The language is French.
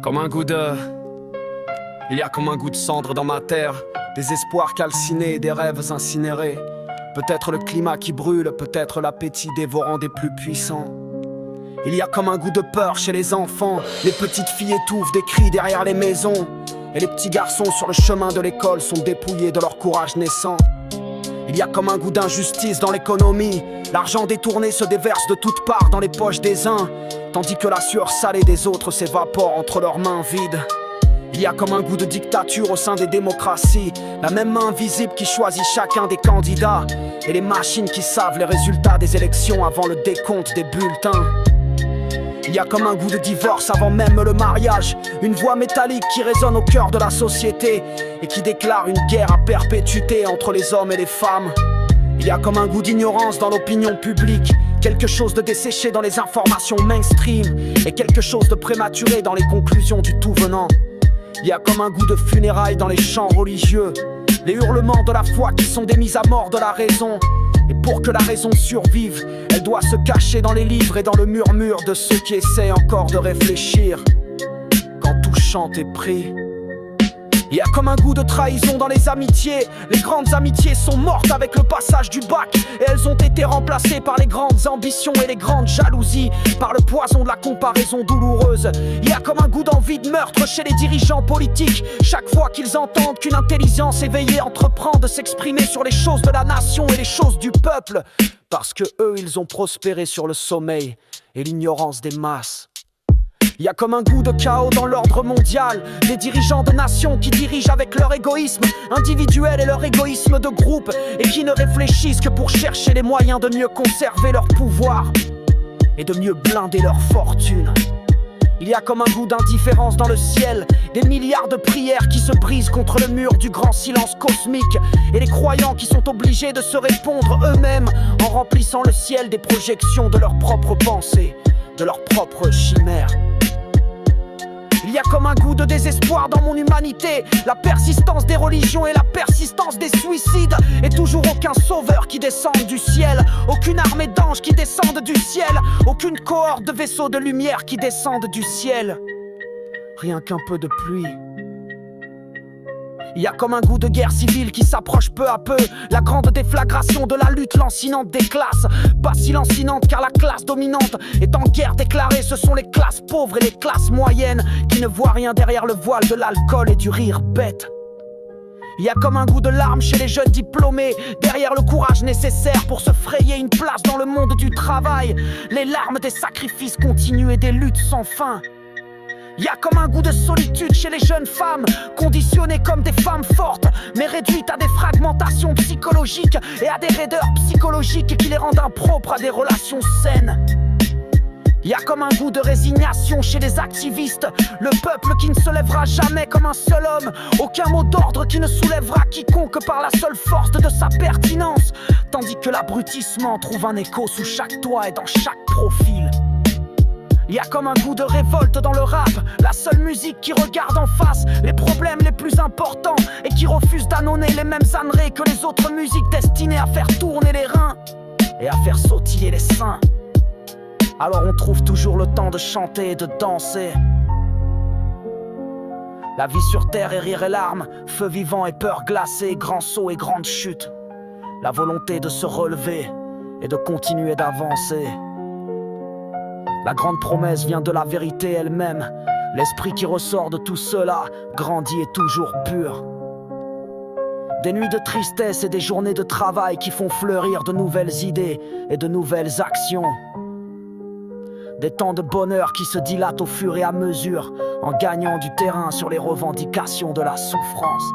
Comme un goût de... Il y a comme un goût de cendre dans ma terre, des espoirs calcinés, des rêves incinérés. Peut-être le climat qui brûle, peut-être l'appétit dévorant des plus puissants. Il y a comme un goût de peur chez les enfants, les petites filles étouffent des cris derrière les maisons. Et les petits garçons sur le chemin de l'école sont dépouillés de leur courage naissant. Il y a comme un goût d'injustice dans l'économie, l'argent détourné se déverse de toutes parts dans les poches des uns, tandis que la sueur salée des autres s'évapore entre leurs mains vides. Il y a comme un goût de dictature au sein des démocraties, la même main invisible qui choisit chacun des candidats, et les machines qui savent les résultats des élections avant le décompte des bulletins. Il y a comme un goût de divorce avant même le mariage, une voix métallique qui résonne au cœur de la société et qui déclare une guerre à perpétuité entre les hommes et les femmes. Il y a comme un goût d'ignorance dans l'opinion publique, quelque chose de desséché dans les informations mainstream et quelque chose de prématuré dans les conclusions du tout venant. Il y a comme un goût de funérailles dans les chants religieux, les hurlements de la foi qui sont des mises à mort de la raison. Et pour que la raison survive, elle doit se cacher dans les livres et dans le murmure de ceux qui essaient encore de réfléchir. Quand tout chante et prie, il y a comme un goût de trahison dans les amitiés. Les grandes amitiés sont mortes avec le passage du bac, et elles ont été remplacées par les grandes ambitions et les grandes jalousies, par le poison de la comparaison douloureuse. Il y a comme un goût d'envie de meurtre chez les dirigeants politiques, chaque fois qu'ils entendent qu'une intelligence éveillée entreprend de s'exprimer sur les choses de la nation et les choses du peuple, parce que eux ils ont prospéré sur le sommeil et l'ignorance des masses. Il y a comme un goût de chaos dans l'ordre mondial, des dirigeants de nations qui dirigent avec leur égoïsme individuel et leur égoïsme de groupe, et qui ne réfléchissent que pour chercher les moyens de mieux conserver leur pouvoir et de mieux blinder leur fortune. Il y a comme un goût d'indifférence dans le ciel, des milliards de prières qui se brisent contre le mur du grand silence cosmique, et les croyants qui sont obligés de se répondre eux-mêmes en remplissant le ciel des projections de leurs propres pensées, de leurs propres chimères. Il y a comme un goût de désespoir dans mon humanité, la persistance des religions et la persistance des suicides, et toujours aucun sauveur qui descende du ciel, aucune armée d'anges qui descendent du ciel, aucune cohorte de vaisseaux de lumière qui descendent du ciel. Rien qu'un peu de pluie. Il y a comme un goût de guerre civile qui s'approche peu à peu, la grande déflagration de la lutte lancinante des classes. Pas si lancinante car la classe dominante est en guerre déclarée. Ce sont les classes pauvres et les classes moyennes qui ne voient rien derrière le voile de l'alcool et du rire bête. Il y a comme un goût de larmes chez les jeunes diplômés, derrière le courage nécessaire pour se frayer une place dans le monde du travail. Les larmes des sacrifices continus et des luttes sans fin. Il y a comme un goût de solitude chez les jeunes femmes, conditionnées comme des femmes fortes, mais réduites à des fragmentations psychologiques et à des raideurs psychologiques qui les rendent impropres à des relations saines. Il y a comme un goût de résignation chez les activistes, le peuple qui ne se lèvera jamais comme un seul homme, aucun mot d'ordre qui ne soulèvera quiconque par la seule force de sa pertinence, tandis que l'abrutissement trouve un écho sous chaque toit et dans chaque profil. Il y a comme un goût de révolte dans le rap, la seule musique qui regarde en face les problèmes les plus importants et qui refuse d'annoncer les mêmes âneries que les autres musiques destinées à faire tourner les reins et à faire sautiller les seins. Alors on trouve toujours le temps de chanter et de danser. La vie sur terre est rire et larmes, feu vivant et peur glacée, grands sauts et grandes chutes. La volonté de se relever et de continuer d'avancer. La grande promesse vient de la vérité elle-même. L'esprit qui ressort de tout cela grandit et toujours pur. Des nuits de tristesse et des journées de travail qui font fleurir de nouvelles idées et de nouvelles actions. Des temps de bonheur qui se dilatent au fur et à mesure en gagnant du terrain sur les revendications de la souffrance.